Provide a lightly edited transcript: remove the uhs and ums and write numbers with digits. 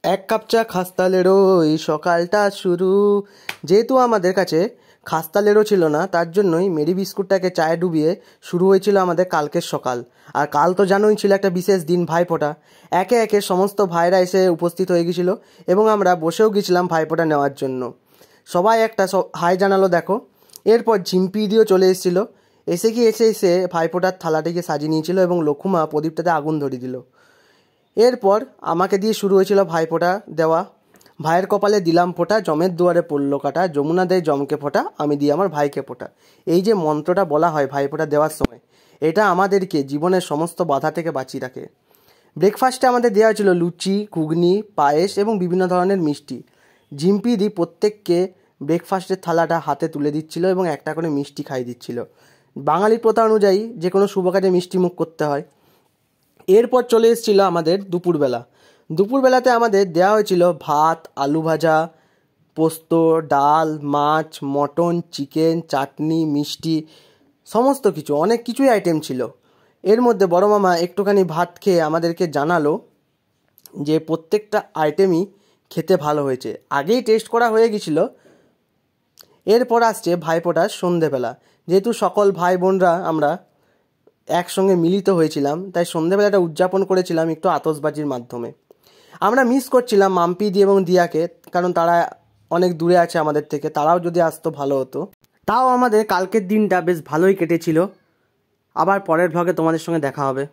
এক কাপ চা খাস্তালেরও এই সকালটা শুরু। যেহেতু আমাদের কাছে খাস্তালেরও ছিল না, তার জন্যই মেরি বিস্কুটটাকে চায়ে ডুবিয়ে শুরু হয়েছিল আমাদের কালকের সকাল। আর কাল তো জানোই ছিল একটা বিশেষ দিন, ভাইফোঁটা। একে একে সমস্ত ভাইরা এসে উপস্থিত হয়ে গেছিল এবং আমরা বসেও গেছিলাম ভাইফোঁটা নেওয়ার জন্য। সবাই একটা হাই জানালো দেখো। এরপর ঝিম্পি দিয়েও চলে এসেছিলো। এসে ভাইফোঁটার থালাটিকে সাজিয়ে নিয়েছিল এবং লক্ষুমা প্রদীপটাতে আগুন ধরিয়ে দিল। এরপর আমাকে দিয়ে শুরু হয়েছিল ভাইফোঁটা দেওয়া। ভাইয়ের কপালে দিলাম ফোঁটা, জমের দুয়ারে পড়লো কাটা, যমুনা দেয় জমকে ফোঁটা, আমি দিই আমার ভাইকে ফোঁটা। এই যে মন্ত্রটা বলা হয় ভাইফোঁটা দেওয়ার সময়, এটা আমাদেরকে জীবনের সমস্ত বাধা থেকে বাঁচিয়ে রাখে। ব্রেকফাস্টে আমাদের দেওয়া হয়েছিল লুচি, ঘুগনি, পায়েস এবং বিভিন্ন ধরনের মিষ্টি। ঝিম্পি দি প্রত্যেককে ব্রেকফাস্টের থালাটা হাতে তুলে দিচ্ছিল এবং একটা করে মিষ্টি খাইয়ে দিচ্ছিল। বাঙালির প্রথা অনুযায়ী যে কোনো শুভ কাজে মিষ্টি মুখ করতে হয়। এরপর চলে এসেছিল আমাদের দুপুরবেলাতে আমাদের দেওয়া হয়েছিল ভাত, আলু ভাজা, পোস্ত, ডাল, মাছ, মটন, চিকেন, চাটনি, মিষ্টি, সমস্ত কিছু, অনেক কিছুই আইটেম ছিল। এর মধ্যে বড় মামা একটুখানি ভাত খেয়ে আমাদেরকে জানালো যে প্রত্যেকটা আইটেমই খেতে ভালো হয়েছে, আগেই টেস্ট করা হয়ে গেছিল। এরপর আসছে ভাইফোঁটার সন্ধেবেলা। যেহেতু সকল ভাই বোনরা আমরা একসঙ্গে মিলিত হয়েছিলাম, তাই সন্ধেবেলাটা উদযাপন করেছিলাম একটু আতশবাজির মাধ্যমে। আমরা মিস করছিলাম মাম্পি দি এবং দিয়াকে, কারণ তারা অনেক দূরে আছে আমাদের থেকে, তারাও যদি আসতো ভালো হতো। তাও আমাদের কালকের দিনটা বেশ ভালোই কেটেছিল। আবার পরের ভ্লগে তোমাদের সঙ্গে দেখা হবে।